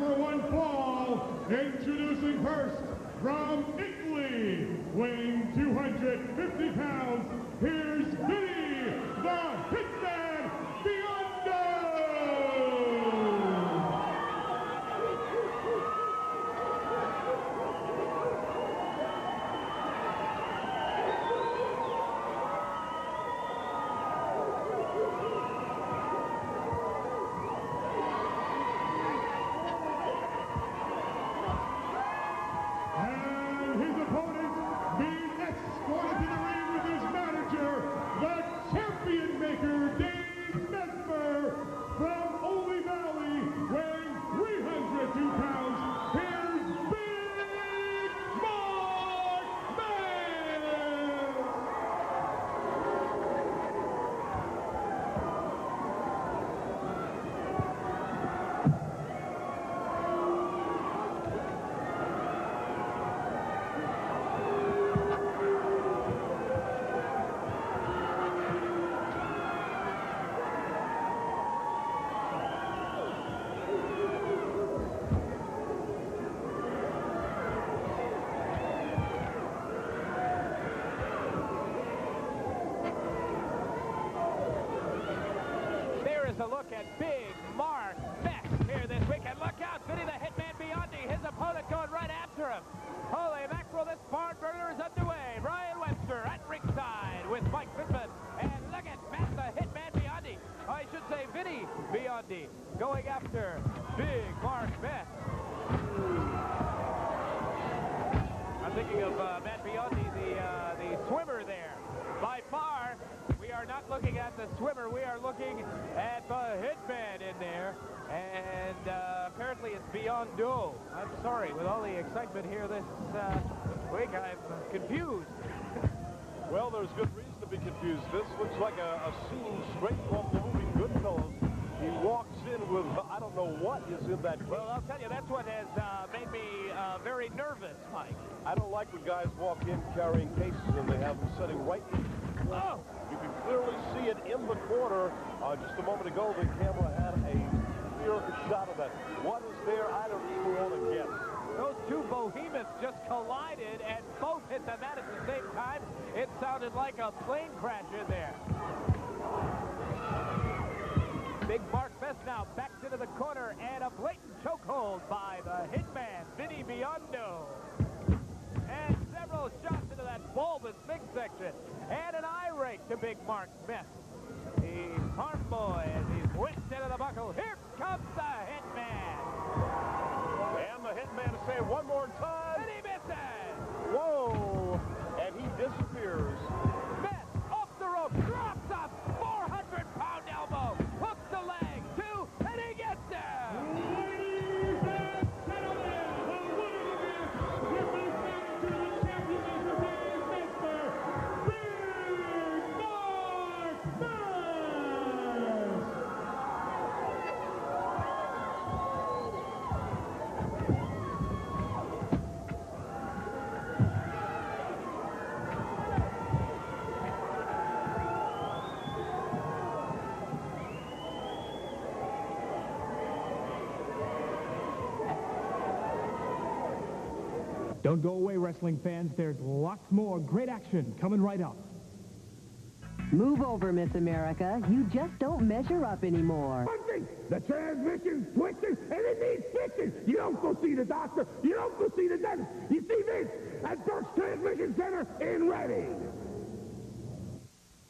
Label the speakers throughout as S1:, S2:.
S1: for one fall. Introducing first, from Italy, weighing 250 pounds, here's Vinnie, the Hitman Biondo! Campion maker Mesmer from Holy Valley, weighing 302 pounds. Here's Big Mark Mest!
S2: A look at Big Mark Mest here this weekend. Look out, Vinnie the Hitman Biondo, his opponent going right after him. Holy mackerel, this barn burner is underway. Brian Webster at ringside with Mike Hitman. And look at Mest the Hitman Biondo. I should say Vinnie Biondo going after Big Mark Mest. I'm thinking of Matt Biondo, the swimmer there. By far, we are not looking at the swimmer. We are looking at the Hitman in there. And apparently it's Biondo. I'm sorry, with all the excitement here this week, I'm confused.
S3: Well, there's good reason to be confused. This looks like a scene straight from the movie Goodfellas. He walks in with, I don't know what is in that case.
S2: Well, I'll tell you, that's what has made me very nervous, Mike.
S3: I don't like when guys walk in carrying cases and they have them sitting right in.
S2: Oh!
S3: You can clearly see it in the corner. Just a moment ago, the camera had a clear shot of that. What is there? I don't even want to guess.
S2: Those two behemoths just collided and both hit the mat at the same time. It sounded like a plane crash in there. Big Mark Mest now back into the corner and a blatant chokehold by the Hitman, Vinnie Biondo. And several shots into that bulbous midsection. And an eye rake to Big Mark Mest. The farm boy, as he's whipped into the buckle. Here comes the Hitman.
S3: And the Hitman to say it one more time.
S2: And he misses.
S3: Whoa. And he disappears.
S2: Mest off the rope, drops a 400-pound elbow. Hooks the leg, two, and he gets there.
S1: Ladies and gentlemen, the winner of this, representing to the champion of the day, Mesmer, Big Mark Mest!
S4: Don't go away, wrestling fans. There's lots more great action coming right up.
S5: Move over, Miss America. You just don't measure up anymore.
S6: One thing, the transmission's twisted and it needs fixing. You don't go see the doctor. You don't go see the dentist. You see this at Burke's Transmission Center in Reading.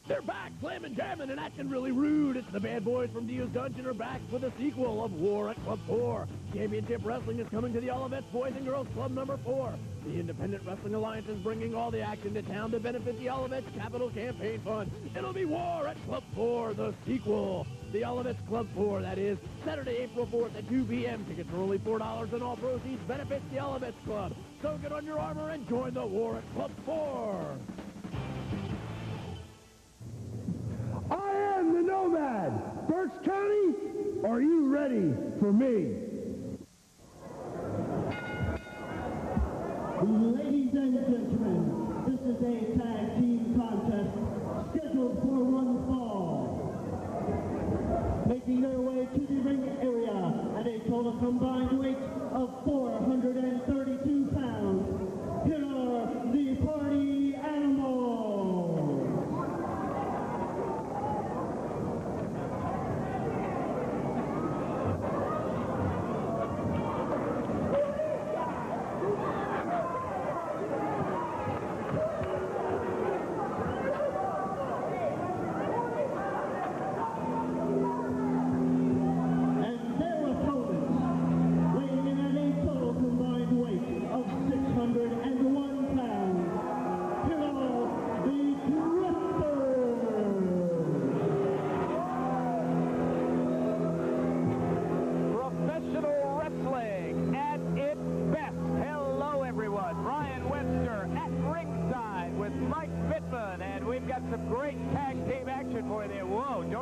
S7: They're back, slamming, jamming, and acting really rude. It's the bad boys from Dio's Dungeon are back with a sequel of War at Club 4. Championship Wrestling is coming to the Olivet's Boys and Girls Club number 4. The Independent Wrestling Alliance is bringing all the action to town to benefit the Olivet's Capital Campaign Fund. It'll be War at Club 4, the sequel. The Olivet's Club 4, that is, Saturday, April 4th at 2 p.m. Tickets are only $4 and all proceeds benefits the Olivet's Club. So get on your armor and join the War at Club 4.
S6: I am the Nomad. Berks County, are you ready for me?
S8: Ladies and gentlemen, this is a tag team contest scheduled for one fall. Making their way to the ring area at a total combined weight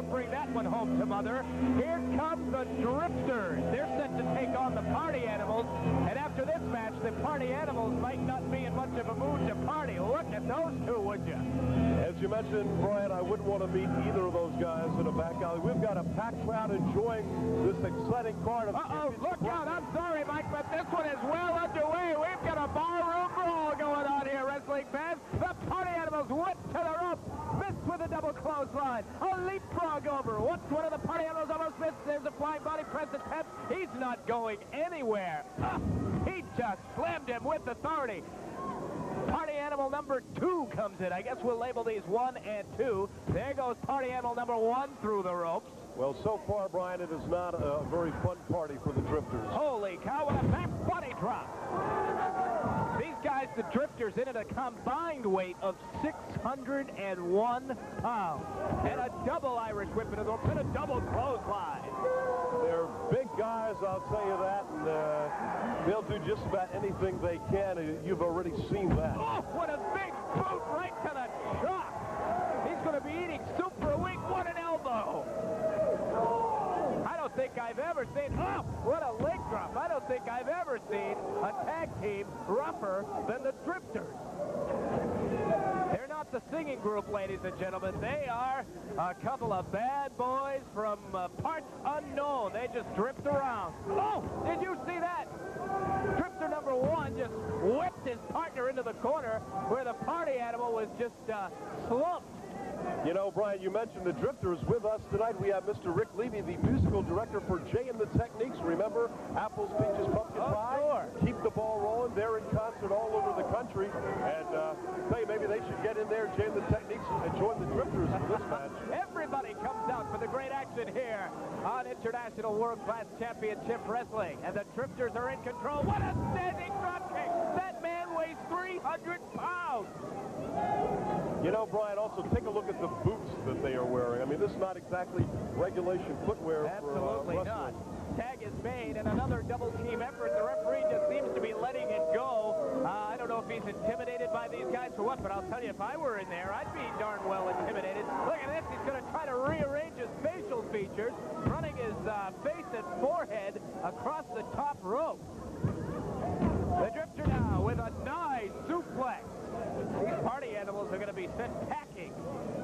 S2: Don't bring that one home to mother. Here comes the Drifters. They're set to take on the Party Animals. And after this match, the Party Animals might not be in much of a mood to party. Look at those two, would you?
S3: As you mentioned, Brian, I wouldn't want to meet either of those guys in a back alley. We've got a packed crowd enjoying this exciting card of
S2: Look out. I'm sorry, Mike, but this one is well underway. We've got a ballroom brawl going on here, wrestling fans. The Party Animals whipped to the rope. Missed with a double clothesline. A leapfrog over. Once one of the Party Animals almost missed. There's a flying body press attempt. He's not going anywhere. He just slammed him with authority. Party Animal number 2 comes in. I guess we'll label these 1 and 2. There goes Party Animal number 1 through the ropes.
S3: Well, so far, Brian, it is not a very fun party for the Drifters.
S2: Holy cow, what a back body drop. These guys, the Drifters, in at a combined weight of 601 pounds. And a double Irish whip into the rope, and a double clothesline.
S3: They're big guys, I'll tell you that, and they'll do just about anything they can. You've already seen that.
S2: Oh, what a big boot right to the chalk. He's going to be eating soup for a week. What an elbow. I don't think I've ever seen, what a leg drop. I don't think I've ever seen a tag team rougher than the Drifters. They're not the singing group, ladies and gentlemen. They are a couple of bad boys from parts unknown. They just drift around. Oh, did you see that? Drifter number 1 just whipped his partner into the corner where the Party Animal was just slumped.
S3: You know, Brian, you mentioned the Drifters. With us tonight, we have Mr. Rick Levy, the musical director for Jay and the Techniques. Remember, Apples, Peaches, Pumpkin Pie?
S2: Sure.
S3: Keep the ball rolling. They're in concert all over the country. And tell you, maybe they should get in there, Jay and the Techniques, and join the Drifters in this match.
S2: Everybody comes out for the great action here on International World Class Championship Wrestling. And the Drifters are in control. What a standing drop kick! That man weighs 300 pounds!
S3: You know, Brian, also take a look at the boots that they are wearing. I mean, this is not exactly regulation footwear.
S2: Absolutely
S3: for
S2: not. Tag is made, and another double team effort. The referee just seems to be letting it go. I don't know if he's intimidated by these guys or what, but I'll tell you, if I were in there, I'd be darn well intimidated. Look at this. He's going to try to rearrange his facial features, running his face and forehead across the top rope. The Drifter now with a nice suplex. These Party Animals are going to be sent packing.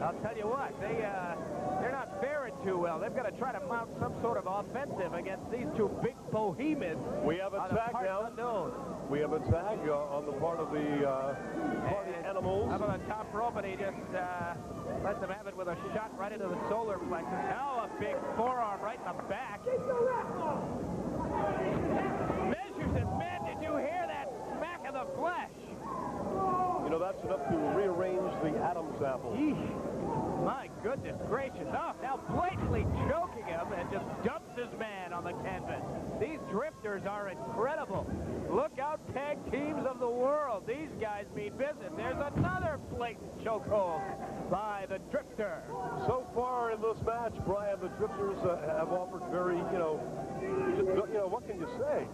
S2: I'll tell you what, they're not faring too well. They've got to try to mount some sort of offensive against these two big behemoths.
S3: We have a tag now.
S2: Unknown.
S3: We have a tag on the part of the Party Animals.
S2: Up on the top rope, and he just lets them have it with a shot right into the solar plexus. Now a big forearm right in the back. Measures it. Man, did you hear that smack of the flesh?
S3: You know, that's enough to rearrange the Adam's apple.
S2: Eesh. My goodness gracious. Oh, now blatantly choking him and just dumps his man on the canvas. These Drifters are incredible. Look out, tag teams of the world. These guys mean business. There's another blatant chokehold by the Drifter.
S3: So far in this match, Brian, the Drifters have offered very, what can you say?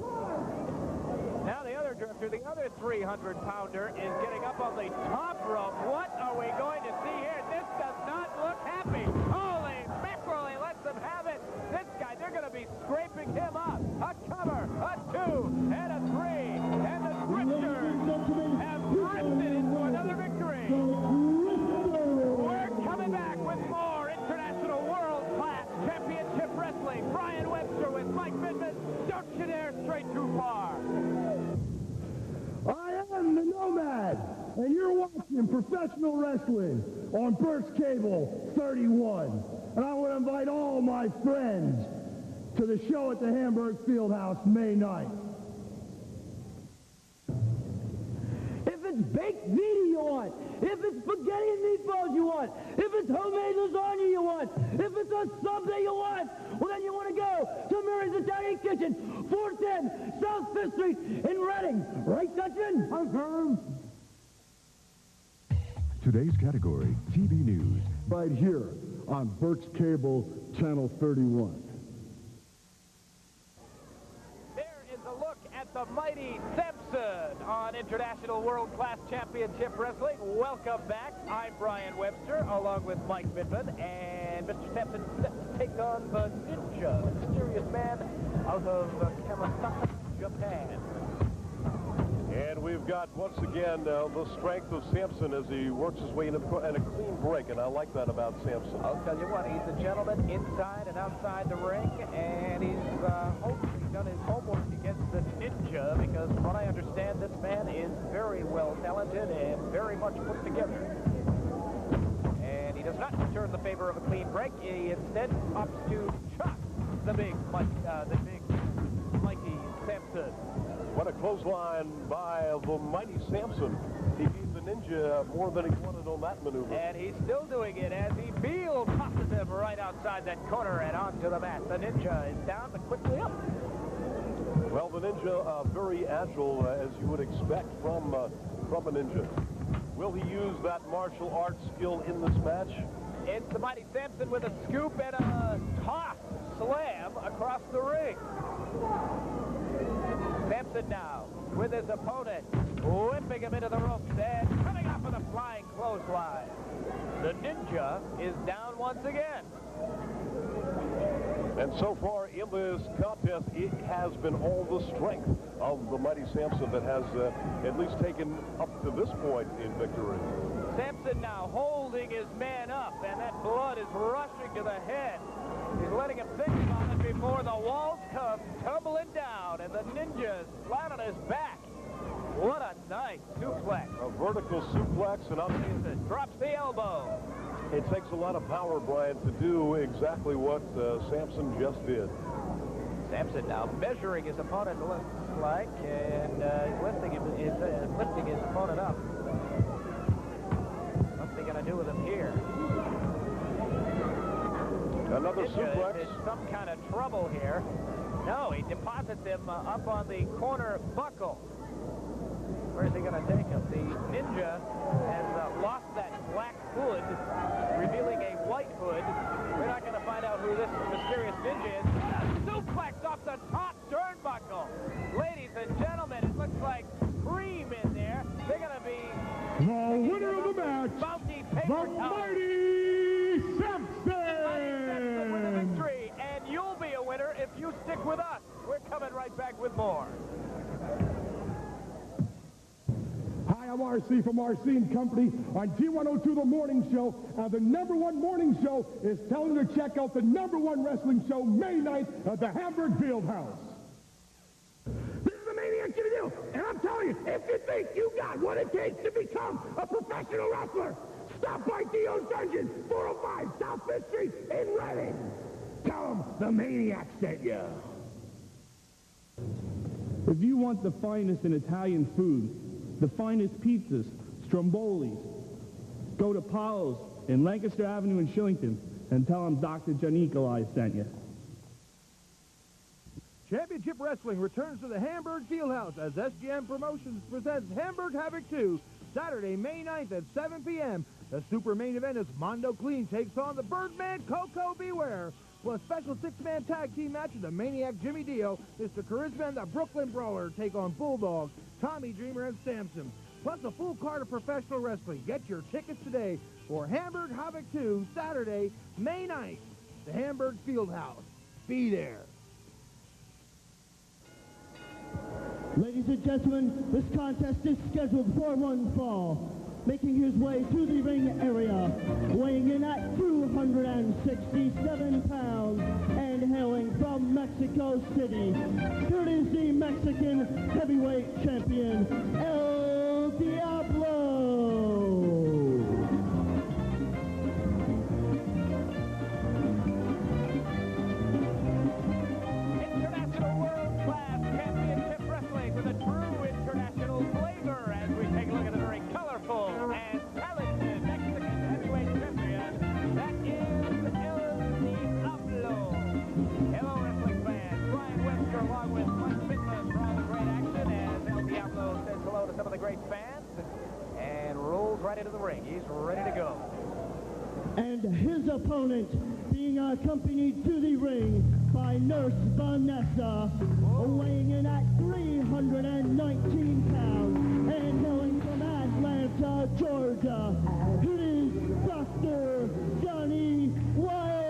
S2: Now the other Drifter, the other 300-pounder, is getting up on the top rope. What are we going to see here? This does not look happy. Holy mackerel, he lets them have it. This guy, they're going to be scraping him up. A cover, a 2, and a 3. And the Drifters have drifted into another victory. We're coming back with more International World Class Championship Wrestling. Brian Webster with Mike Vinnie. Don't you dare stray too far.
S6: I am the Nomad, and you're watching professional wrestling on Burst Cable 31. And I want to invite all my friends to the show at the Hamburg Fieldhouse May 9th.
S8: If it's baked ziti you want, if it's spaghetti and meatballs you want, if it's homemade lasagna you want, if it's a sub that you want, well then you want to go to Mary's Italian Kitchen, 410 South 5th Street in Reading. Right, Dutchman? Confirm.
S9: Today's category, TV News.
S6: Right here on Burt's Cable, Channel 31.
S2: There is a look at the mighty Samson on International World Class Championship Wrestling. Welcome back. I'm Brian Webster, along with Mike Vinnie, and And Mr. Samson set to take on the Ninja, the mysterious man out of Kamasaki, Japan.
S3: And we've got, once again, the strength of Samson as he works his way in and a clean break, and I like that about Samson.
S2: I'll tell you what, he's a gentleman inside and outside the ring, and he's hopefully done his homework against the Ninja, because from what I understand, this man is very well talented and very much put together. And he does not return the favor of a clean break. He instead opts to chop the big mighty Samson.
S3: What a clothesline by the mighty Samson. He gave the Ninja more than he wanted on that maneuver.
S2: And he's still doing it as he field tosses him right outside that corner and onto the mat. The Ninja is down, but quickly up.
S3: Well, the Ninja, very agile, as you would expect from a Ninja. Will he use that martial arts skill in this match?
S2: It's the mighty Samson with a scoop and a toss slam across the ring. Samson now with his opponent, whipping him into the ropes and coming up with a flying clothesline. The Ninja is down once again.
S3: And so far in this contest, it has been all the strength of the mighty Samson that has at least taken up to this point in victory.
S2: Samson now holding his man up, and that blood is rushing to the head. He's letting him think about it before the walls come tumbling down, and the Ninja is flat on his back. What a nice suplex.
S3: A vertical suplex, and
S2: Samson drops the elbow.
S3: It takes a lot of power, Brian, to do exactly what Samson just did.
S2: Samson now measuring his opponent, looks like, and lifting his opponent up. What's he going to do with him here?
S3: Another suplex.
S2: Is in some kind of trouble here. No, he deposits him up on the corner buckle. Where is he going to take him? The Ninja has lost that black hood, revealing a white hood. We're not going to find out who this mysterious Ninja is. Suplex off the top turnbuckle. Ladies and gentlemen, it looks like cream in there. They're going to be
S6: the winner of the match,
S2: bounty
S6: the
S2: paper
S6: mighty Samson
S2: with a victory, and you'll be a winner if you stick with us. We're coming right back with more.
S6: Hi, I'm RC from RC & Company on G102 The Morning Show. The #1 morning show is telling you to check out the #1 wrestling show May 9th at the Hamburg Fieldhouse. This is the Maniac Candido, and I'm telling you, if you think you got what it takes to become a professional wrestler, stop by Dio's Dungeon, 405 South 5th Street in Reading. Tell them the Maniac sent you.
S4: If you want the finest in Italian food, the finest pizzas, strombolis, go to Paolo's in Lancaster Avenue in Shillington and tell them Dr. Giannicolai sent you.
S7: Championship Wrestling returns to the Hamburg Fieldhouse as SGM Promotions presents Hamburg Havoc 2, Saturday, May 9th at 7 p.m. The super main event is Mondo Clean takes on the Birdman Coco Beware. Plus special six-man tag team match of the Maniac Jimmy Dio, Mr. Charisma and the Brooklyn Brawler take on Bulldog, Tommy Dreamer, and Samson. Plus a full card of professional wrestling. Get your tickets today for Hamburg Havoc 2, Saturday, May 9th. The Hamburg Fieldhouse. Be there.
S8: Ladies and gentlemen, this contest is scheduled for one fall. Making his way to the ring area, weighing in at 267 pounds and hailing from Mexico City. Here is the Mexican heavyweight champion, El Diablo.
S2: International world-class championship wrestling with a true international flavor as we take a look at the very colorful and talented Mexican heavyweight champion. That is El Diablo. Hello, wrestling fans. Brian Webster along with Mike Pitman for all the great action as El Diablo says hello to some of the great fans and rolls right into the ring. He's ready to go.
S8: And his opponent being accompanied to the ring by Nurse Vanessa, weighing in at 319 pounds and hailing from Atlanta, Georgia. It is Dr. Johnny Wild.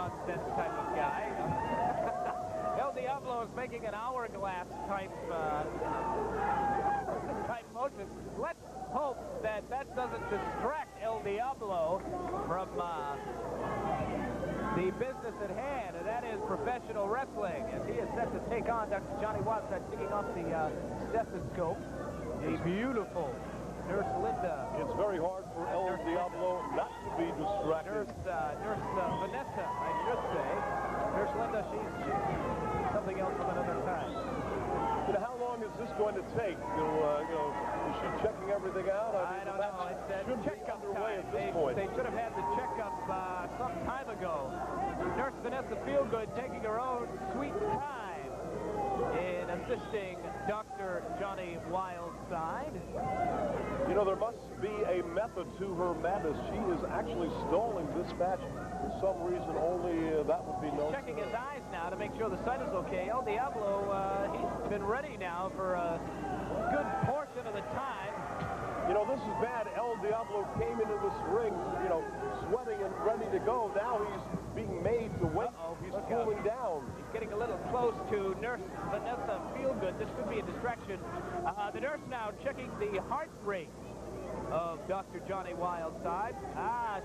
S2: no-nonsense type of guy. El Diablo is making an hourglass type motion. Let's hope that that doesn't distract El Diablo from the business at hand, and that is professional wrestling, as he is set to take on Dr. Johnny Wildside, taking off the stethoscope. The beautiful Nurse Linda.
S3: It's very hard for El Diablo not to be distracted.
S2: Nurse Vanessa, I should say. Nurse Linda, she's something else from another time.
S3: You know, how long is this going to take? You know, is she checking everything out?
S2: I don't know. It's
S3: should be
S2: checkup
S3: underway
S2: time.
S3: at this point.
S2: They should have had the checkup some time ago. Nurse Vanessa Feelgood taking her own sweet time in assisting Dr. Johnny Wildside.
S3: You know, there must be a method to her madness. She is actually stalling this match for some reason. Only that would be known.
S2: Checking his eyes now to make sure the sight is okay. El Diablo, he's been ready now for a good portion of the time.
S3: You know, this is bad. El Diablo came into this ring, you know, sweating and ready to go. Now he's being made to wait. He's cooling down.
S2: He's getting a little close to Nurse Vanessa Feelgood. This could be a distraction. The nurse now checking the heart rate of Dr. Johnny Wildside.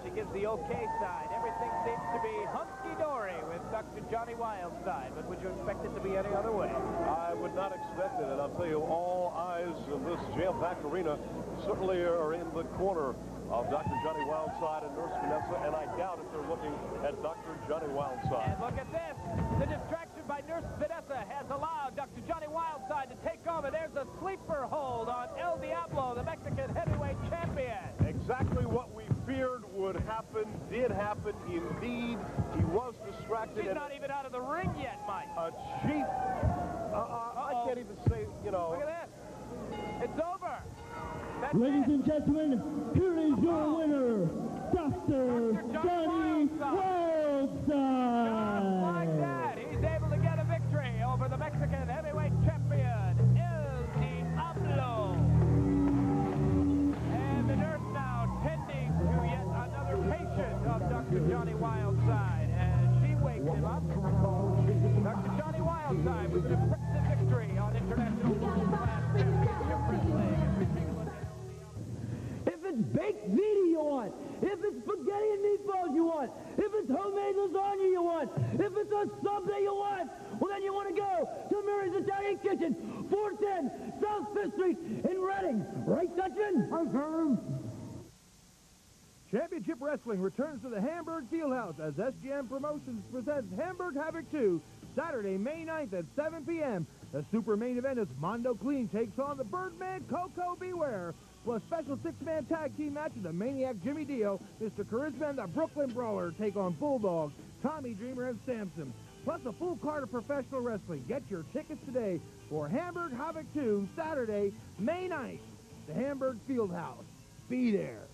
S2: She gives the okay sign. Everything seems to be hunky-dory with Dr. Johnny Wildside, but would you expect it to be any other way?
S3: I would not expect it, and I'll tell you, all eyes in this jam-packed arena certainly are in the corner of Dr. Johnny Wildside and Nurse Vanessa, and I doubt if they're looking at Dr. Johnny Wildside.
S2: And look at this. The distraction by Nurse Vanessa has allowed Dr. Johnny Wildside to take over. There's a sleeper hold on El Diablo, the Mexican heavyweight champion.
S3: Exactly what we feared would happen did happen indeed. He was distracted.
S2: He's not even out of the ring yet, Mike.
S3: A cheap, I can't even say, you know.
S2: Look at this. It's over. That's
S6: Ladies
S2: it.
S6: and gentlemen, here is your winner, Dr. Johnny Wildside.
S2: Just like that, he's able to get a victory over the Mexican heavyweight champion, El Diablo. And the nurse now tending to yet another patient of Dr. Johnny Wildside, and she wakes him up. Dr. Johnny Wildside with an impressive victory on International World Class Championship Wrestling. As we take a look at
S8: If it's baked ziti you want, if it's spaghetti and meatballs you want, if it's homemade lasagna you want, if it's a sub that you want, well then you want to go to Mary's Italian Kitchen, 410 South 5th Street in Reading. Right, Dutchman?
S7: Championship Wrestling returns to the Hamburg Fieldhouse as SGM Promotions presents Hamburg Havoc 2, Saturday, May 9th at 7 p.m. The super main event is Mondo Clean takes on the Birdman Coco Beware. Plus, special six-man tag team match of the Maniac Jimmy Dio, Mr. Charisma, and the Brooklyn Brawler take on Bulldog, Tommy Dreamer, and Samson. Plus, a full card of professional wrestling. Get your tickets today for Hamburg Havoc 2, Saturday, May 9th, the Hamburg Fieldhouse. Be there.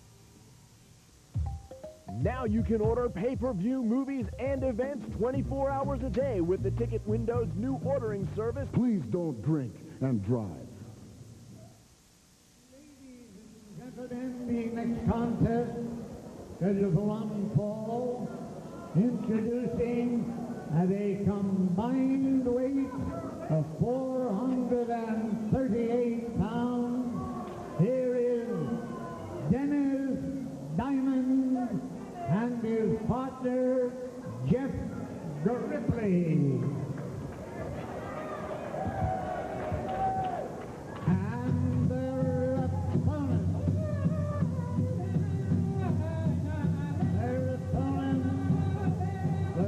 S10: Now you can order pay-per-view movies and events 24 hours a day with the Ticket Window's new ordering service.
S6: Please don't drink and drive.
S11: Gentlemen, the next contest scheduled for one fall, introducing at a combined weight of 438 pounds, here is Dennis Diamond and his partner, Jeff Grippley. And their opponent, the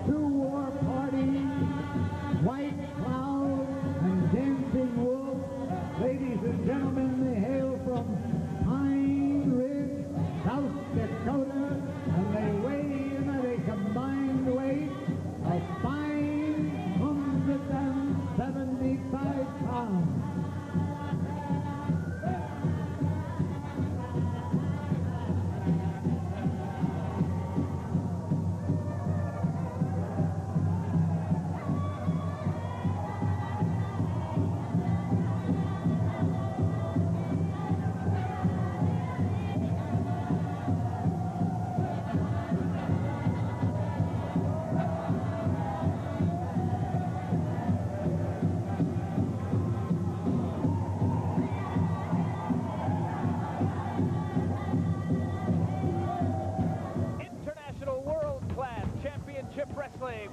S11: Sioux War Party, White Cloud and Dancing Wolf. Ladies and gentlemen, they hail from Pine Ridge, South Dakota, and they weigh in at a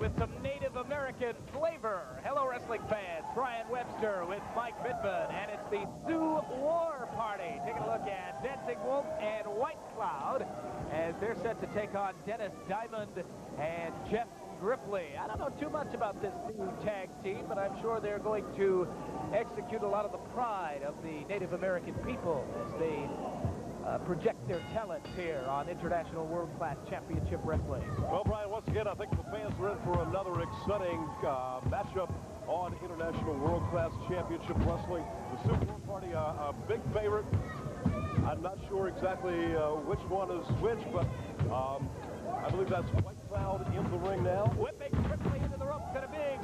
S2: with some Native American flavor. Hello, wrestling fans. Brian Webster with Mike Bittman, and it's the Sioux War Party. Taking a look at Dancing Wolf and White Cloud as they're set to take on Dennis Diamond and Jeff Grippley. I don't know too much about this new tag team, but I'm sure they're going to execute a lot of the pride of the Native American people as they project their talents here on International World Class Championship Wrestling.
S3: Well, Brian, once again, I think the fans are in for another exciting matchup on International World Class Championship Wrestling. The Sioux War Party, a big favorite. I'm not sure exactly which one is which, but I believe that's White Cloud in the ring now.
S2: Whipping Grippley into the ropes and a big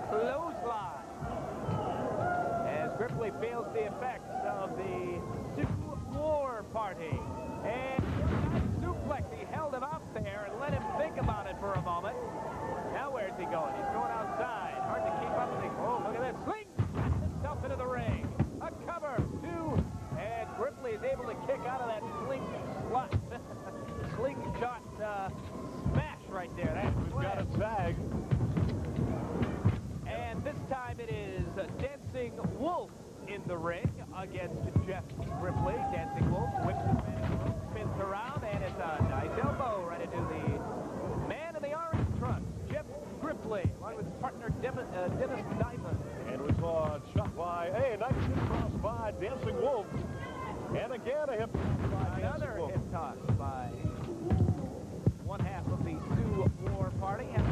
S2: clothesline. As Grippley feels the effects of the Sioux War Party. And suplex, he held him out there and let him think about it for a moment. Now where's he going? He's going outside. Hard to keep up with him. Oh, look at this. Sling himself into the ring. A cover, two. And Grippley is able to kick out of that slingshot smash right there.
S3: We've got a tag.
S2: And this time it is Dancing Wolf in the ring against Jeff Grippley. Dancing Wolf whips his man, spins around, and it's a nice elbow right into the man in the orange trunks, Jeff Grippley, along with his partner Dennis Diamond.
S3: And we saw a shot by, nice hip toss by Dancing Wolf. And again, a hip toss by
S2: another
S3: Dancing Wolf.
S2: hip toss by one half of the Sioux War Party. And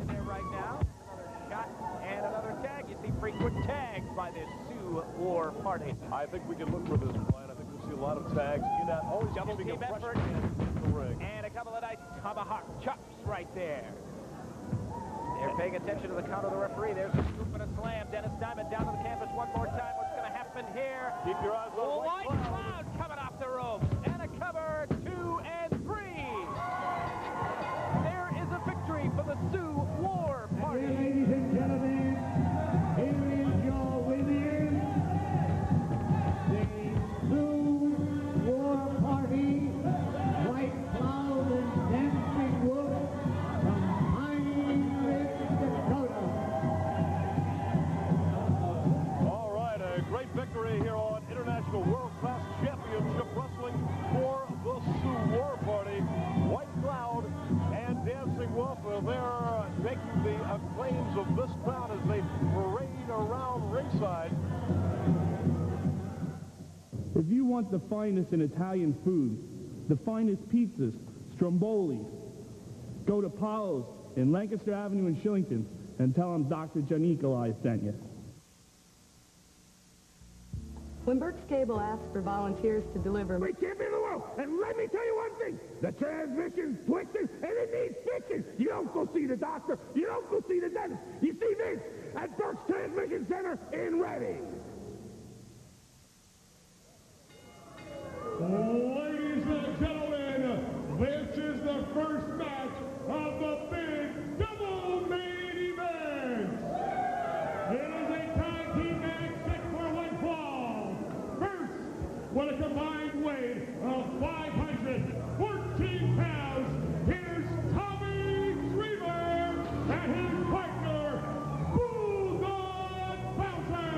S2: in there right now, another shot and another tag. You see frequent tags by this Sioux War Party.
S3: I think we can look for this, Brian. I think we'll see a lot of tags in that. Always
S2: double team effort
S3: in the ring.
S2: And a couple of nice tomahawk chops right there. They're paying attention to the count of the referee. There's a scoop and a slam. Dennis Diamond down to the canvas one more time. What's going to happen here?
S3: Keep your eyes on
S2: White Cloud coming off the ropes. And a cover, 2 and 3. There is a victory for the Sioux War Party.
S11: Here, ladies and gentlemen, here is your winner, the Sioux War Party, White Cloud and Dancing Wolf from Dakota.
S3: All right, a great victory here on International World Class Championship Wrestling for the Sioux War Party. White Cloud and Dancing Wolf, they're making the acclaims of this crowd as they parade around ringside.
S4: If you want the finest in Italian food, the finest pizzas, strombolis, go to Pa's in Lancaster Avenue in Shillington and tell them Dr. Giannicolai sent you.
S5: When Burke's Cable asks for volunteers to deliver...
S6: We can't be in the world. And let me tell you one thing. The transmission's twisted and it needs fixing. You don't go see the doctor. You don't go see the dentist. You see this at Burke's Transmission Center in Reading.
S1: Ladies and gentlemen, this is the first match of the big double main event. It is a tag team match set for one fall. First, with a combined weight of 514 pounds, here's Tommy Dreamer and his partner, Bulldog Bowser.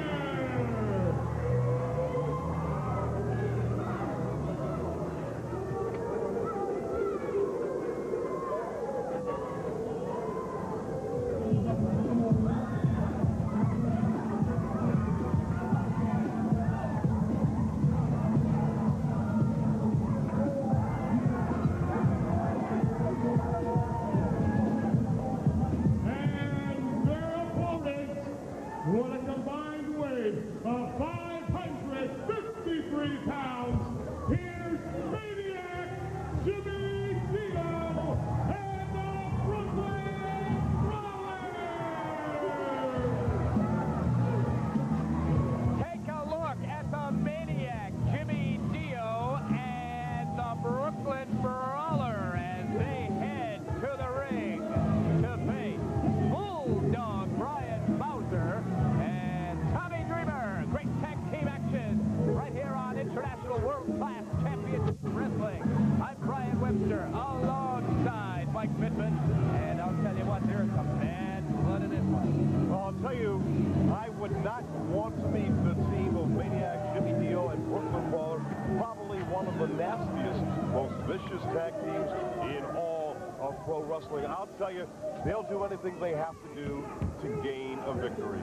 S3: vicious tag teams in all of pro wrestling. I'll tell you, they'll do anything they have to do to gain a victory.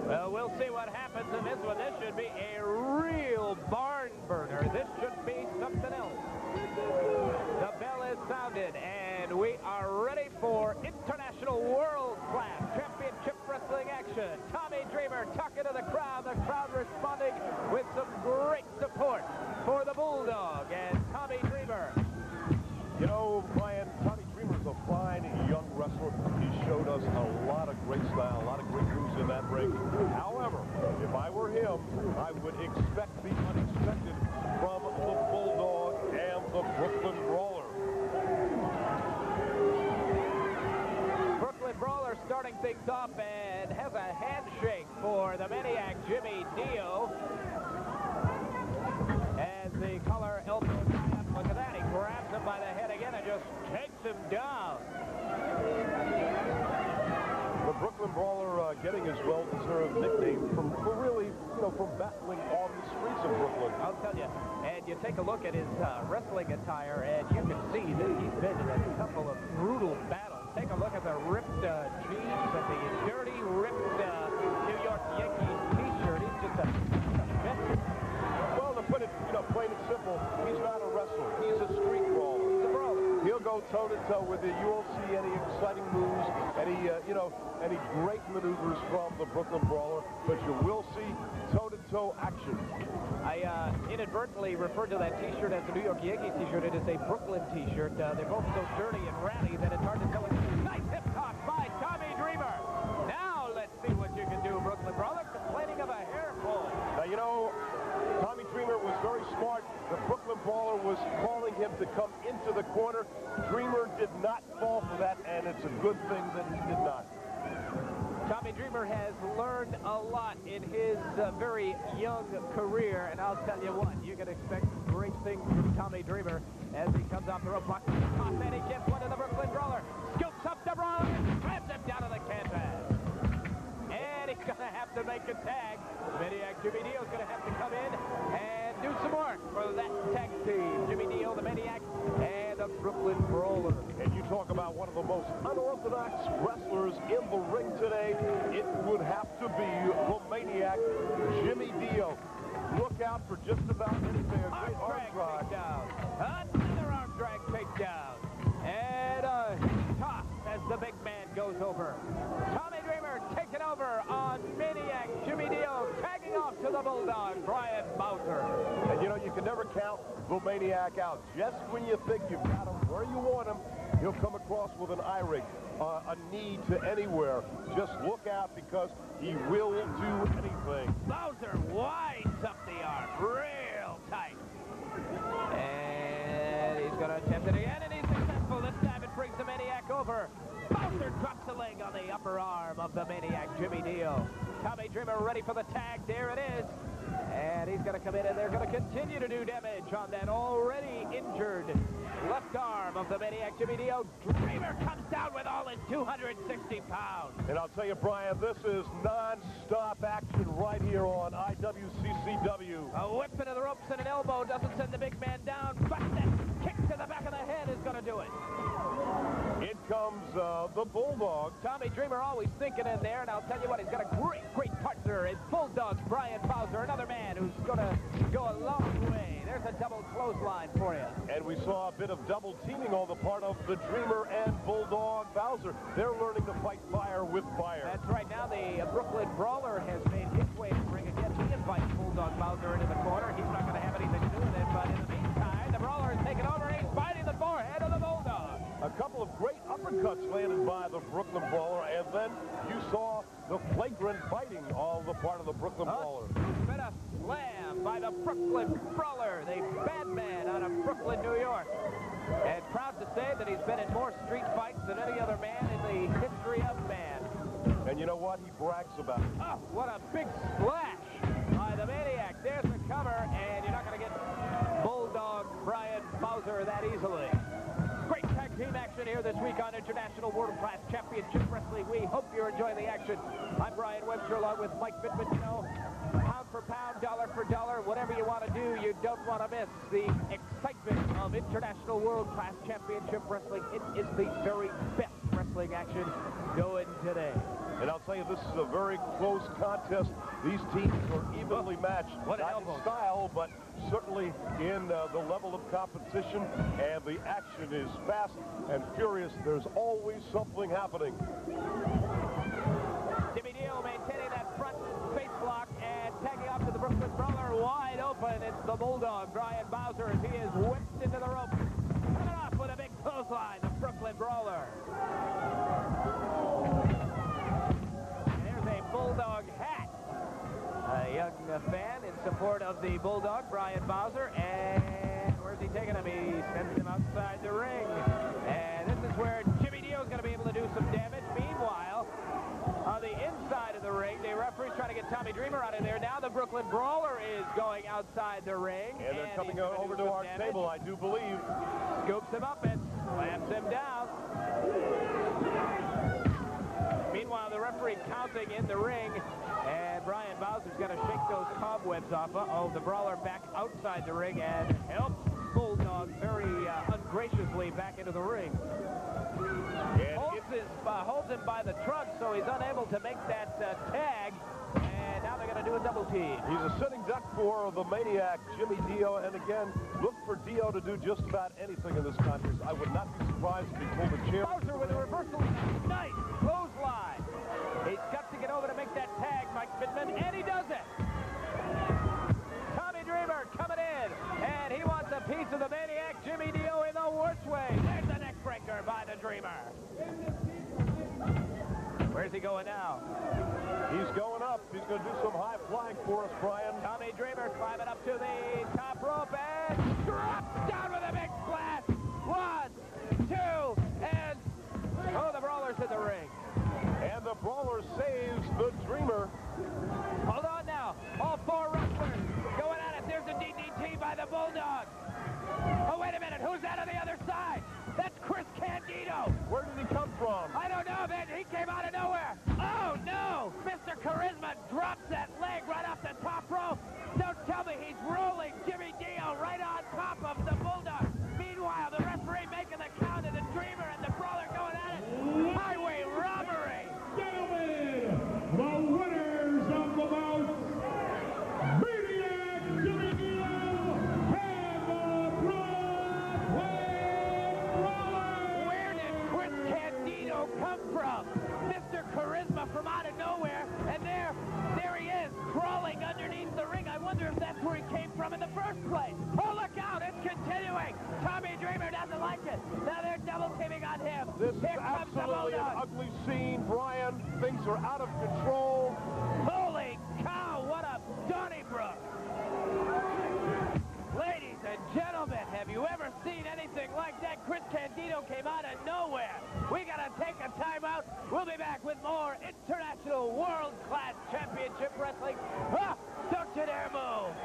S2: Well, we'll see what happens in this one. This should be a real barn burner. This should be something else. The bell is sounded, and we are ready for international world-class championship wrestling action. Tommy Dreamer talking to the crowd responding with some great support for the Bulldog and Tommy Dreamer.
S3: You know, Brian, Tommy Dreamer's a fine young wrestler. He showed us a lot of great style, a lot of great moves in that ring. However, if I were him, I would expect the unexpected from the Bulldog and the Brooklyn Brawler.
S2: Brooklyn Brawler starting things off and has a handshake for the Maniac, Jimmy Dio. As the collar elbows high up, look at that, he grabs him by the head again and just takes him down.
S3: The Brooklyn Brawler getting his well-deserved nickname from battling on the streets of Brooklyn.
S2: I'll tell you, and you take a look at his wrestling attire, and you can see that he's been in a couple of brutal battles. Take a look at the ripped jeans and the dirty, ripped New York Yankees t-shirt. He's just a mess.
S3: Well, to put it, plain and simple, he's not a wrestler. He's a street brawler. He's a brawler. He'll go toe-to-toe with you. You won't see any exciting moves, any great maneuvers from the Brooklyn Brawler, but you will see toe-to-toe action.
S2: I inadvertently referred to that t-shirt as a New York Yankees t-shirt. It is a Brooklyn t-shirt. They're both so dirty and ratty that it's hard to tell. Nice hip toss by Tommy Dreamer. Now let's see what you can do, Brooklyn Brawler, complaining of a hair pull.
S3: Now, Tommy Dreamer was very smart. The Brooklyn Brawler was calling him to come into the corner. Dreamer did not fall for that, and it's a good thing that he did not.
S2: Tommy Dreamer has learned a lot in his very young career, and I'll tell you what, you can expect great things from Tommy Dreamer as he comes off the rope, blocks the top, and he gets one to the Brooklyn Brawler, scoops up the Brawler, and slams him down to the canvas. And he's going to have to make a tag. Maniac Jimmy Dio's going to have to come in and do some work for that tag team. Jimmy Dio, the Maniac, and the Brooklyn Brawler.
S3: And you talk about one of the most unorthodox wrestlers in the ring today, it would have to be the Maniac, Jimmy Dio. Look out for just about anything.
S2: Arm drag takedown. Another arm drag takedown. And a toss as the big man goes over. Tommy Dreamer taking over on Maniac Jimmy Dio, tagging off to the Bulldog, Brian Bowser.
S3: And you can never count the Maniac out. Just when you think you've got him where you want him, he'll come across with an eye rig, a knee to anywhere. Just look out because he will do anything.
S2: Bowser winds up the arm real tight. And he's going to attempt it again, and he's successful. This time it brings the Maniac over. Bowser drops a leg on the upper arm of the Maniac, Jimmy Dio. Tommy Dreamer ready for the tag. There it is. And he's going to come in, and they're going to continue to do damage on that already injured left arm of the Maniac, Jimmy Dio. Dreamer comes down with all his 260 pounds.
S3: And I'll tell you, Brian, this is non-stop action right here on IWCCW.
S2: A whip into the ropes and an elbow doesn't send the big man down, but that kick to the back of the head is going to do it.
S3: In comes the Bulldog.
S2: Tommy Dreamer always thinking in there, and I'll tell you what, he's got a great partner in Bulldog Brian Bowser, another man who's going to go a long way. There's a double clothesline for you.
S3: And we saw a bit of double teaming on the part of the Dreamer and Bulldog Bowser. They're learning to fight fire with fire.
S2: That's right. Now the Brooklyn Brawler has made his way to the ring again. He invites Bulldog Bowser into the corner. He's not going to have anything to do with it, but in the meantime, the Brawler is taking over, and he's biting the forehead of the Bulldog.
S3: A couple of great uppercuts landed by the Brooklyn Brawler, and then you saw the flagrant biting on the part of the Brooklyn Brawler.
S2: Been a slam by the Brooklyn Brawler, the bad man out of Brooklyn, New York. And proud to say that he's been in more street fights than any other man in the history of man.
S3: And you know what? He brags about it.
S2: Oh, what a big splash by the Maniac. There's the cover, and you're not going to get Bulldog Brian Bowser that easily. Great tag team action here this week on International World Class Championship Wrestling. We hope you're enjoying the action. I'm Brian Webster along with Mike Bittman. Pound for pound, dollar for dollar, whatever you want to do, you don't want to miss the excitement aspect of International World Class Championship Wrestling. It is the very best wrestling action going today.
S3: And I'll tell you, this is a very close contest. These teams are evenly matched, not in style, but certainly in the level of competition. And the action is fast and furious. There's always something happening.
S2: Jimmy Dio maintaining that front face block and tagging off to the Brooklyn Brawler wide open. It's the Bulldog, Brian Bowser, as he is whipped into the rope. Coming off with a big clothesline, the Brooklyn Brawler. And there's a Bulldog hat. A young fan in support of the Bulldog, Brian Bowser. And where's he taking him? He sends him outside the ring. And this is where Jimmy Dio is going to be able to do some damage. Meanwhile, on the inside of the ring, the referee's trying to get Tommy Dreamer out of there. Now the Brooklyn Brawler is going outside the ring.
S3: And they're coming over to our table, I do believe.
S2: Scoops him up and slams him down. Meanwhile, the referee counting in the ring, and Brian Bowser's going to shake those cobwebs off. Uh-oh, the Brawler back outside the ring and helps Bulldog very ungraciously back into the ring. Holds him by the trunk, so he's unable to make that tag. And now they're going to do a double team.
S3: He's a sitting duck for the Maniac, Jimmy Dio. And again, look for Dio to do just about anything in this contest. I would not be surprised if he pulled a chair.
S2: Bowser with a reversal. Nice clothesline. He's got to get over to make that tag, Mike Hitman, and he does it. Tommy Dreamer coming in, and he wants a piece of the Maniac, Jimmy Dio, in the worst way. There's the neck breaker by the Dreamer. Where's he going now?
S3: He's going up. He's going to do some high flying for us, Brian.
S2: Tommy Dreamer climbing up to the top rope and drops down with a big splash. 1, 2, and oh, the Brawler's in the ring.
S3: And the Brawler saves the Dreamer.
S2: Hold on now. All 4 wrestlers going at it. There's a DDT by the Bulldog. Oh, wait a minute. Who's that on the other side? That's Chris Candido.
S3: Where did he come from?
S2: I don't know, man. He came out of nowhere. Oh, no. Mr. Charisma drops that leg right off the top rope. Don't tell me he's rolling Jimmy Dio right on top of the Bulldog. Meanwhile, the referee making the count and the Dreamer and the Brawler going at it. Highway robbery.
S1: Gentlemen, the winners of the bout, Maniac, Jimmy Dio, and the Broadway Brawler.
S2: Where did Chris Candido come from? Mr. Charisma from out of nowhere, and there he is, crawling underneath the ring. I wonder if that's where he came from in the first place. Oh, look out, it's continuing. Tommy Dreamer doesn't like it. Now they're double teaming on him.
S3: This is absolutely an ugly scene, Brian. Things are out of control.
S2: Holy cow, what a Donnybrook. Ladies and gentlemen, have you ever seen anything like that? Chris Candido came out of nowhere. We got to take a timeout. We'll be back with more International World Class Championship Wrestling. Ah, don't you dare move.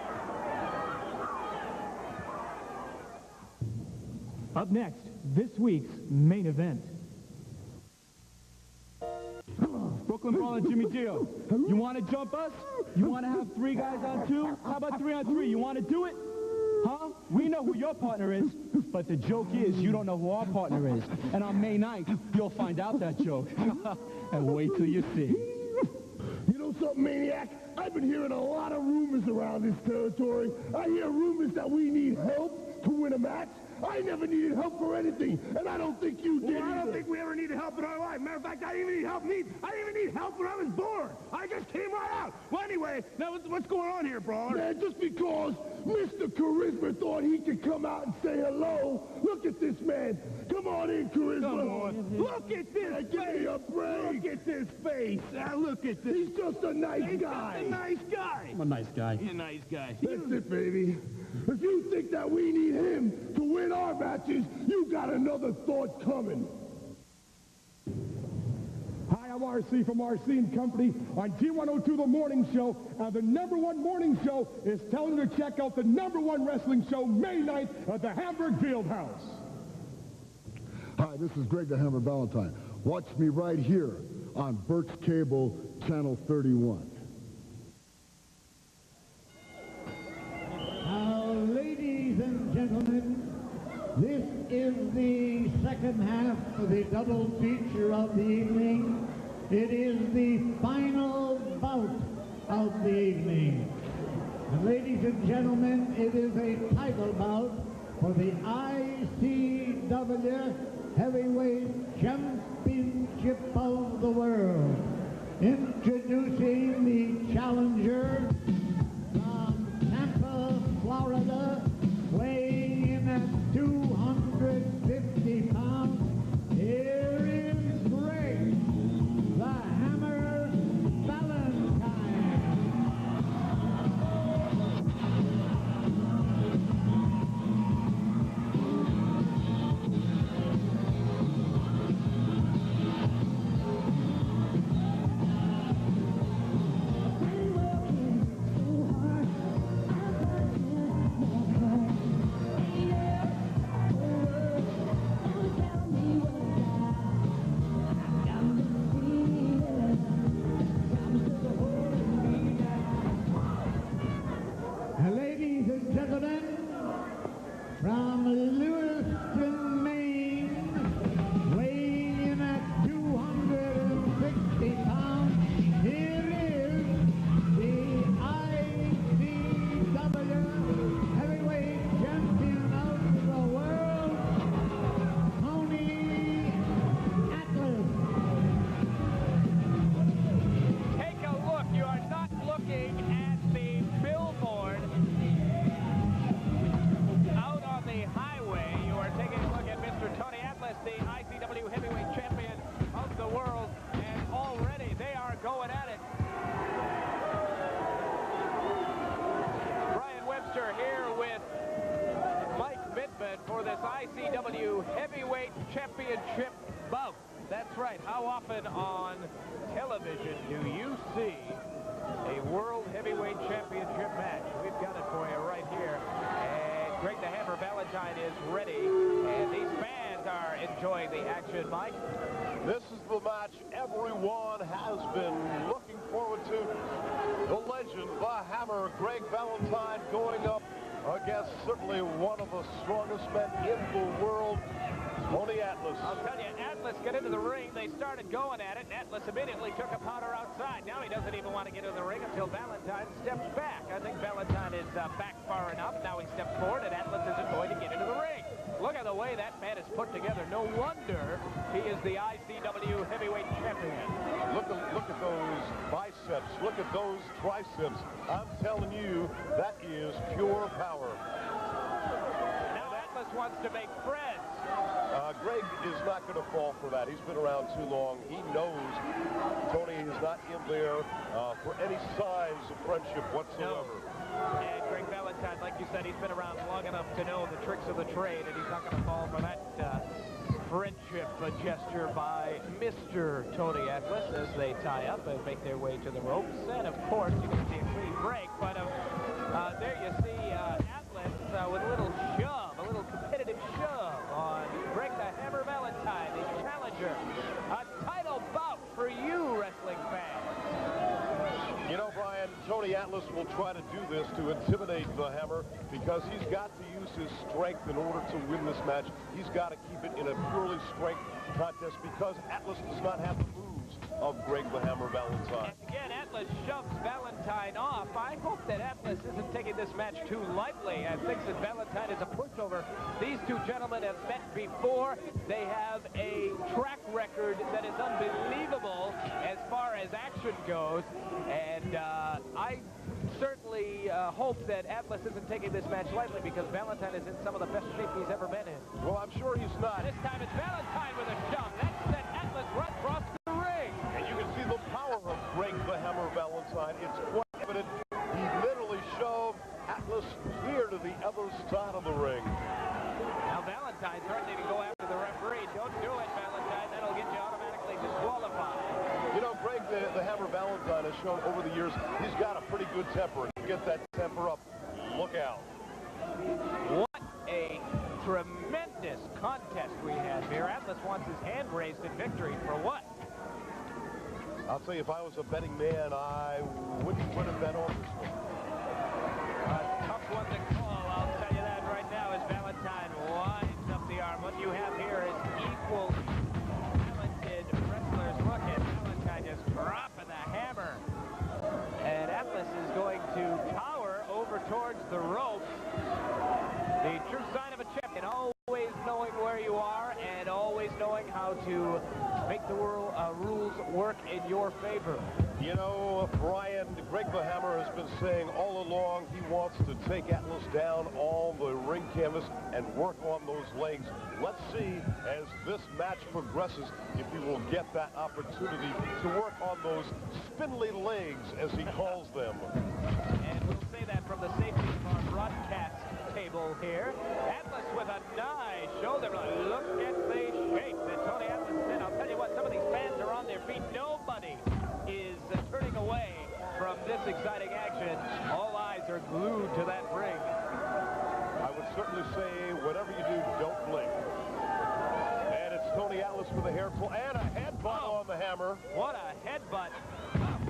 S4: Up next, this week's main event. Brooklyn Brawler and Jimmy Dio. You want to jump us? You want to have 3 guys on 2? How about 3 on 3? You want to do it? Huh? We know who your partner is, but the joke is you don't know who our partner is. And on May 9th, you'll find out that joke. And wait till you see.
S6: You know something, Maniac? I've been hearing a lot of rumors around this territory. I hear rumors that we need help to win a match. I never needed help for anything, and I don't think you did.
S12: Well, I don't think we ever needed help in our life. Matter of fact, I didn't even need help. I didn't even need help when I was born. I just came right out. Well, anyway, now what's going on here, Brawler?
S6: Man, just because Mr. Charisma thought he could come out and say hello. Look at this man. Come on in, Charisma.
S12: Come on. Look at this face.
S6: Give me a break.
S12: Look at this face. Look at this.
S6: He's just a nice guy.
S12: He's just a nice guy.
S4: I'm a nice guy.
S12: He's a nice guy.
S6: That's it, baby. If you think that we need him to win our matches, you got another thought coming.
S1: Hi, I'm RC from RC & Company on G102 The Morning Show. And the #1 morning show is telling you to check out the #1 wrestling show May 9th at the Hamburg Fieldhouse.
S6: Hi, this is Greg the Hammer Valentine. Watch me right here on Bert's Cable, Channel 31.
S11: Now, ladies and gentlemen, is the second half of the double feature of the evening. It is the final bout of the evening. And ladies and gentlemen, it is a title bout for the ICW Heavyweight Championship of the World. Introducing the challenger from Tampa, Florida, weighing in at 250 pounds. Here is Greg, the Hammer Valentine. Ladies and gentlemen, from Lewiston, Maine, weighing in at 260 pounds, here is the ICW Heavyweight Champion of the World, Tony Atlas.
S2: Take a look. You are not looking at the billboard out on the highway. You are taking a look at Mr. Tony Atlas, the ICW Heavyweight Champion of the world, and already they are going at it. Brian Webster here with Mike Midman for this ICW Heavyweight Championship bout. That's right. How often on television do you see a World Heavyweight Championship match? We've got it for you right here. And Greg the Hammer Valentine is ready. And these fans are enjoying the action, Mike.
S3: This is the match everyone has been looking forward to. The legend, the Hammer, Greg Valentine, going up against certainly one of the strongest men in the world, Tony Atlas.
S2: I'll tell you, Atlas got into the ring. They started going at it, and Atlas immediately took a powder outside. Now he doesn't even want to get in the ring until Valentine steps back. I think Valentine is back far enough. Now he steps forward, and Atlas isn't going to get into the ring. Look at the way that man is put together. No wonder he is the ICW Heavyweight Champion.
S3: Look at those biceps. Look at those triceps. I'm telling you, that is pure power.
S2: Now Atlas wants to make friends.
S3: Greg is not going to fall for that. He's been around too long. He knows Tony is not in there for any signs of friendship whatsoever.
S2: No. And Greg Valentine, like you said, he's been around long enough to know the tricks of the trade, and he's not going to fall for that friendship gesture by Mr. Tony Atlas as they tie up and make their way to the ropes. And, of course, you can see a clean break, but there you see Atlas with a little shove, a little competitive shove on Greg the Hammer Valentine, the challenger. A title bout for you, wrestling fans.
S3: You know, Brian, Tony Atlas will try to do this to intimidate the Hammer because he's got to use his strength in order to win this match. He's got to keep it in a purely strength contest because Atlas does not have the moves of Greg the Hammer Valentine.
S2: And again, Atlas shoves Valentine off. I hope that Atlas isn't taking this match too lightly and thinks that Valentine is a pushover. These two gentlemen have met before. They have a track record that is unbelievable as far as action goes. And I certainly hope that Atlas isn't taking this match lightly because Valentine is in some of the best shape he's ever been in.
S3: Well, I'm sure he's not.
S2: This time it's Valentine with a shove. That's sent Atlas right across the ring.
S3: And you can see the power of Greg the Hammer Valentine. It's quite evident. He literally shoved Atlas clear to the other side of the ring.
S2: Now Valentine threatening to go after the referee. Don't do it, Valentine. That'll get you automatically disqualified.
S3: You know, Greg the Hammer Valentine has shown over the years he's got a pretty good temper. Get that temper up. Look out.
S2: What a tremendous contest we have here. Atlas wants his hand raised in victory for what?
S3: I'll tell you, if I was a betting man, I wouldn't put a bet on this one.
S2: A tough one to call, I'll tell you that right now, as Valentine winds up the arm. What you you have here is equal talented wrestlers. Look at Valentine just dropping the hammer. And Atlas is going to power over towards the ropes. The true sign of a champion, always knowing where you are and always knowing how to make the rules work in your favor.
S3: You know, Brian, Greg the Hammer has been saying all along he wants to take Atlas down on the ring canvas and work on those legs. Let's see, as this match progresses, if he will get that opportunity to work on those spindly legs, as he calls them.
S2: And we'll say that from the safety of our broadcast table here. Atlas with a nice shoulder blow. Look at the shape that Tony Atlas is in. I'll tell you what, some of these fans are on their feet. Nobody is turning away from this exciting action. All eyes are glued to that ring.
S3: I would certainly say, whatever you do, don't blink. And it's Tony Atlas with a hair pull and a headbutt on the hammer.
S2: What a headbutt.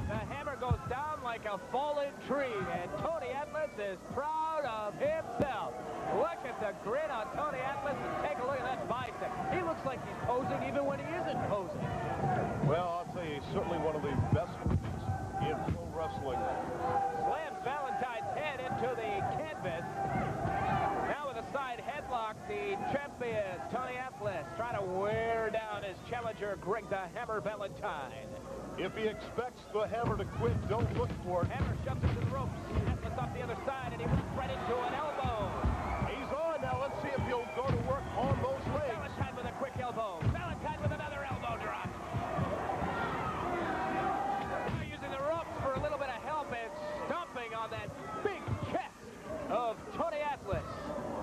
S2: The hammer goes down like a fallen tree, and Tony Atlas is proud of himself. Look at the grin on Tony Atlas, and take a look at that bicep. He looks like he's posing even when he isn't posing.
S3: Well, I'll tell you, he's certainly one of the best in pro wrestling.
S2: Slams Valentine's head into the canvas. Now with a side headlock, the champion, Tony Atlas, trying to wear down his challenger, Greg the Hammer Valentine.
S3: If he expects the hammer to quit, don't look for it.
S2: Hammer shoves into the ropes. Atlas off the other side, and he runs right into an elbow.
S3: He's on now. Let's see if he'll go to work on those legs.
S2: Valentine with a quick elbow. Valentine with another elbow drop. Now using the ropes for a little bit of help and stomping on that big chest of Tony Atlas,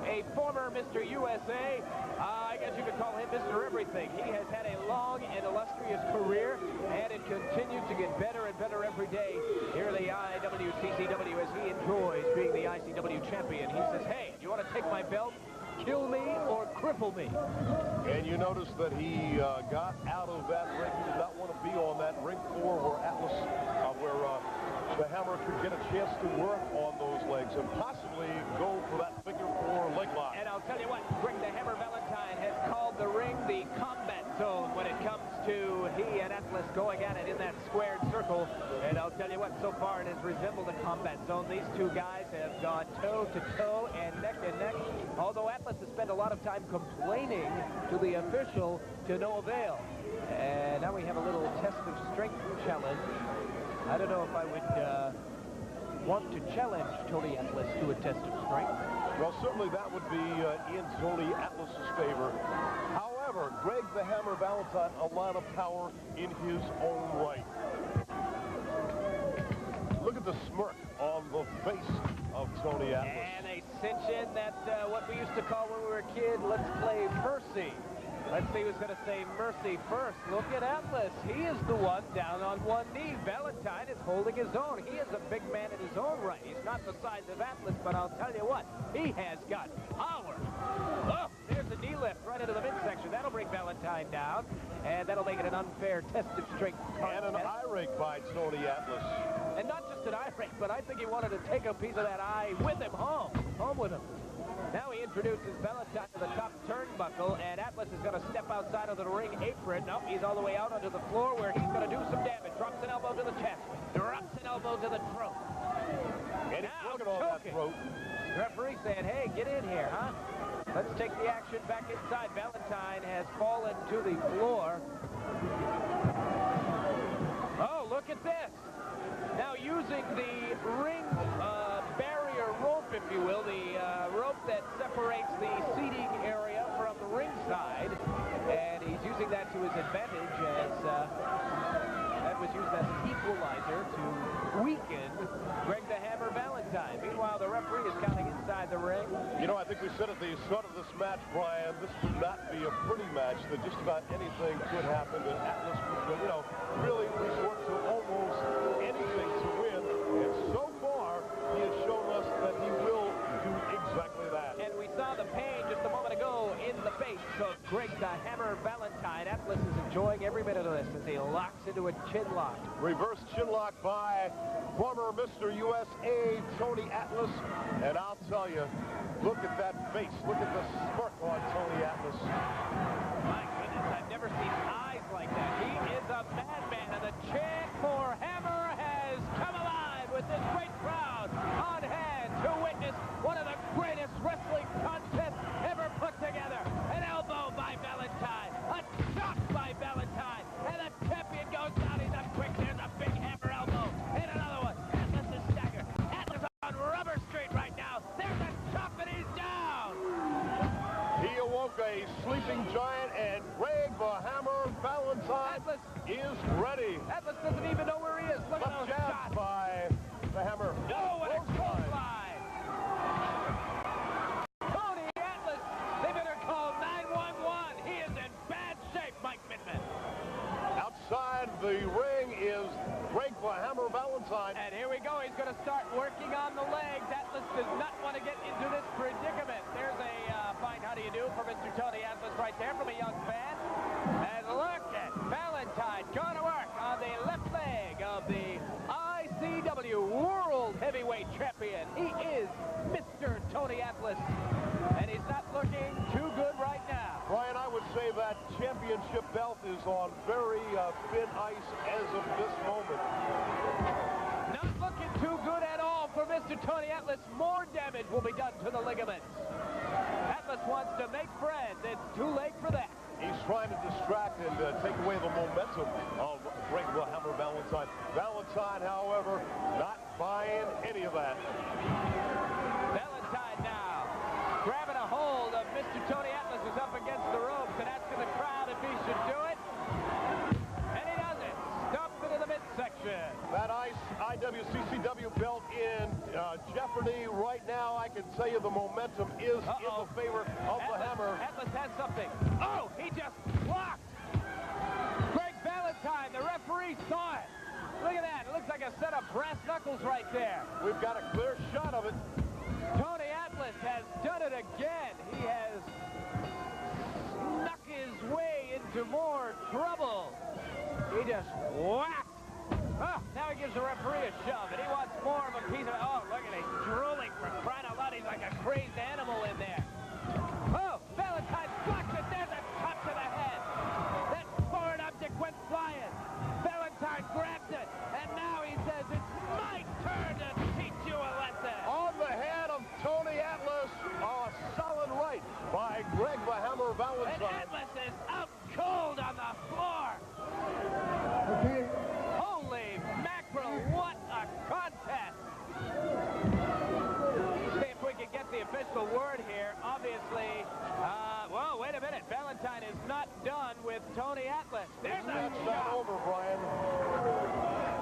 S2: a former Mr. USA. I guess you could call him Mr. Everything. He has had a long and illustrious career, and it continues to get better and better every day here at the IWCCW as he enjoys being the ICW champion. He says, hey, you want to take my belt? Kill me or cripple me.
S3: And you notice that he got out of that ring. He did not want to be on that ring floor where Atlas, where the hammer could get a chance to work on those legs and possibly go for that figure 4 leg lock.
S2: And I'll tell you what, Greg the Hammer Valentine has called the ring the combat zone when it comes to he and Atlas going at it in that squared circle. And I'll tell you what, so far it has resembled a combat zone. These two guys have gone toe to toe and neck, although Atlas has spent a lot of time complaining to the official to no avail. And now we have a little test of strength challenge. I don't know if I would want to challenge Tony Atlas to a test of strength.
S3: Well, certainly that would be in Tony Atlas's favor. However, Greg the Hammer Valentine, a lot of power in his own right. Look at the smirk on the face of Tony Atlas.
S2: And they cinch in that, what we used to call when we were a kid, let's play mercy. Let's see who's going to say mercy first. Look at Atlas. He is the one down on one knee. Valentine is holding his own. He is a big man in his own right. He's not the size of Atlas, but I'll tell you what, he has got power. Oh, there's a knee lift right into the midsection. That'll bring Valentine down, and that'll make it an unfair test of strength contest.
S3: And an eye rake by Tony Atlas.
S2: And not just an eye rake, but I think he wanted to take a piece of that eye with him home with him. Now he introduces Valentine to the top turnbuckle, and Atlas is going to step outside of the ring apron. Nope, he's all the way out onto the floor where he's going to do some damage. Drops an elbow to the chest, drops an elbow to the throat.
S3: And he's working on that throat.
S2: The referee saying, hey, get in here, huh? Let's take the action back inside. Valentine has fallen to the floor. Oh, look at this. Now using the ring barrier rope, if you will, the rope that separates the seating area from the ringside, and he's using that to his advantage as that was used as an equalizer to weaken Greg the Hammer Valentine. Meanwhile, the referee is counting inside the ring.
S3: You know, I think we said at the start of this match, Brian, this would not be a pretty match, that just about anything could happen, and Atlas would, you know, really resort to almost anything to win, and so far, he has shown us that he will do exactly that.
S2: And we saw the pain just a moment ago in the face of Greg the Hammer Valentine. Atlas is enjoying every minute of this as he locks into a chin lock.
S3: Reverse chin lock by former Mr. USA, Tony Atlas. And I'll tell you, Look at that face. Look at the smirk on Tony Atlas.
S2: My goodness, I've never seen eyes like that. He is a madman, and the chant for Hammer has come alive with this great crowd on hand to witness one of the greatest wrestling contests ever put together. An elbow by Valentine, a chop by Valentine, and the champion goes down. He's up quick. There's a big Hammer elbow, and another one. Atlas is staggered. Atlas on Rubber Street right now. There's a chop, and he's down.
S3: He awoke a sleeping giant, and Greg the Hammer Valentine is ready.
S2: Atlas doesn't even know where he is. Look at those shots
S3: by the Hammer.
S2: Oh, what a clothesline. Tony Atlas, they better call 911. He is in bad shape, Mike Midman.
S3: Outside the ring is Greg the Hammer Valentine.
S2: And here we go. He's going to start working on the legs. Atlas does not want to get into this predicament. There's a fine how do you do for Mr. Tony Atlas right there from a young fan. And look at Valentine going to work on the left leg of the ICW World Heavyweight Champion. He is Mr. Tony Atlas, and he's not looking too good right now.
S3: Brian, I would say that championship belt is on very thin ice as of this moment.
S2: Not looking too good at all for Mr. Tony Atlas. More damage will be done to the ligaments. Atlas wants to make friends. It's too late for that.
S3: He's trying to distract and take away the momentum of Greg the Hammer Valentine. Valentine, however, not buying any of that.
S2: Valentine now grabbing a hold of Mr. Tony Atlas, who's up against the ropes and asking the crowd if he should do it. And he does it. Stumps into the midsection.
S3: That IWCCW belt in jeopardy right now. I can tell you the momentum is in the favor of the Hammer.
S2: Atlas has something. Oh, he just blocked. Greg Valentine, the referee saw it. Look at that. It looks like a set of brass knuckles right there.
S3: We've got a clear shot of it.
S2: Tony Atlas has done it again. He has snuck his way into more trouble. He just whacked. Oh, now he gives the referee a shove, and he wants more of a piece of it. Oh, look at it. He's drooling for crying out loud. He's like a crazed animal in there. Oh, Valentine blocks it. There's a chop to the head. That foreign object went flying. Valentine grabs it, and now he says, it's my turn to teach you a lesson.
S3: On the head of Tony Atlas, a solid right by Greg the Hammer Valentine.
S2: And Atlas is out cold on the floor.
S11: Okay.
S2: Holy mackerel, what a contest. See if we can get the official word here. Obviously, well, wait a minute. Valentine is not done with Tony Atlas. There's a
S3: shot over, Brian.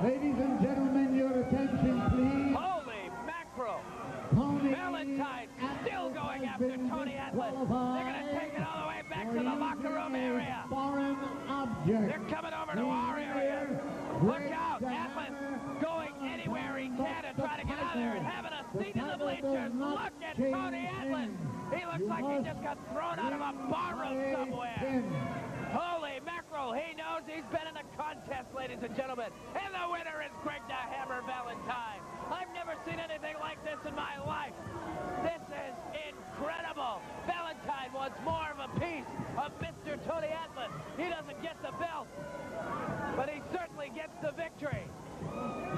S11: Ladies and gentlemen, your attention, please.
S2: Holy mackerel.
S11: Tony
S2: Valentine still going after Tony Atlas. They're going to take it all the way back to the locker room area.
S11: Foreign object.
S2: They're coming over to our area. Look out, Atlas going anywhere he can and trying to get out of there and having a seat in the bleachers. Look at Tony Atlas. He looks like he just got thrown out of a barroom somewhere. Holy mackerel, he knows he's been in a contest, ladies and gentlemen. And the winner is Greg the Hammer Valentine. I've never seen anything like this in my life. This is incredible. Valentine wants more of a piece of Mr. Tony Atlas. He doesn't get the belt, but he certainly gets the victory.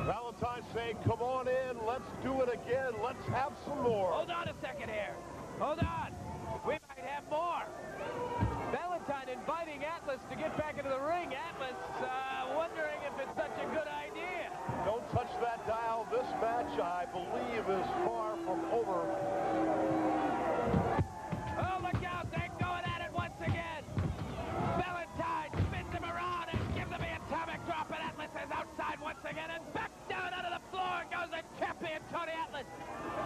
S3: Valentine saying, come on in, let's do it again, let's have some more.
S2: Hold on a second here. Hold on. We might have more. Valentine inviting Atlas to get back into the ring. Atlas wondering if it's such a good idea.
S3: Don't touch that dial. This match, I believe, is far from over.
S2: Oh, look out. They're going at it once again. Valentine spins him around and gives him the atomic drop, and Atlas is outside once again, and back down onto the floor goes the champion, Tony Atlas.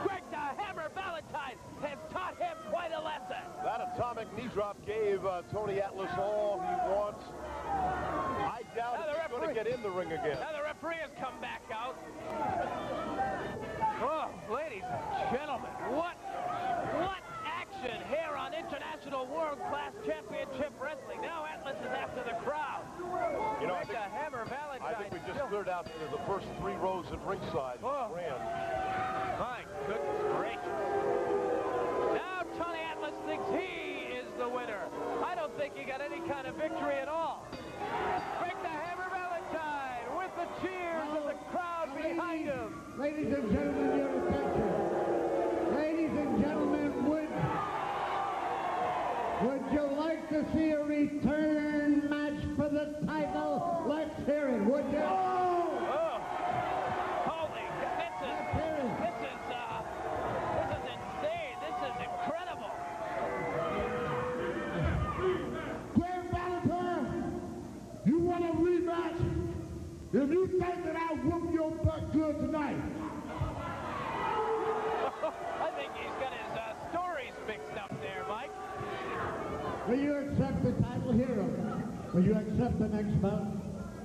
S2: Greg the Hammer Valentine has taught him quite a lesson.
S3: That atomic knee drop gave Tony Atlas all he wants. I doubt he's going to get in the ring again.
S2: Now the referee has come back out. Oh, ladies and gentlemen, what action here on International World-Class Championship Wrestling. Now Atlas is after the crowd.
S3: You know,
S2: Greg the Hammer Valentine.
S3: I think we just cleared out into the first 3 rows at ringside.
S2: Oh. My goodness gracious. kind of victory at all. Break the hammer, Valentine, with the cheers of the crowd behind him.
S11: Ladies and gentlemen, your attention. Ladies and gentlemen, would you like to see a return match for the title? Let's hear it, would you?
S2: Oh! Holy, this is insane. This is incredible.
S12: Grand Valentine, you want a rematch? If you think that I'll whoop your butt good tonight.
S2: I think he's got his stories mixed up there, Mike.
S11: Will you accept the title here? Will you accept the next bout?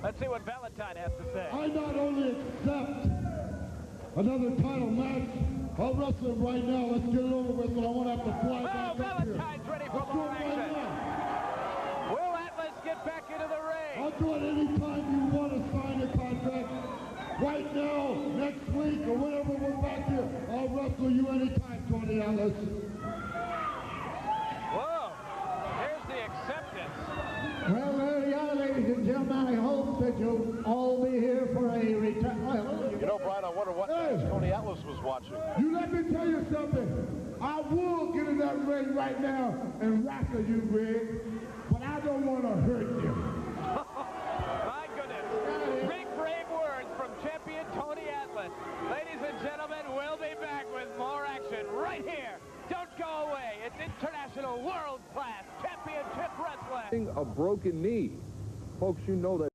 S2: Let's see what Valentine has to say.
S12: I not only accept another title match, I'll wrestle him right now. Let's get it over with, so I won't have to fly back up here.
S2: Valentine's ready for more action. Will Atlas get back into the ring?
S12: I'll do it anytime you want to sign a contract. Right now, next week, or whenever we're back here, I'll wrestle you anytime, Tony Atlas.
S2: Whoa, here's the acceptance.
S11: Well, there you are, ladies and gentlemen. I hope that you'll all be here for a return.
S3: You know, Brian, I wonder what Tony Atlas was watching.
S12: You let me tell you something. I will get in that ring right now and wrestle you, Greg, but I don't want to hurt you.
S2: My goodness. Big brave words from champion Tony Atlas. Ladies and gentlemen, we'll be back with more action right here. Don't go away. It's international world-class championship wrestling.
S13: A broken knee. Folks, you know that.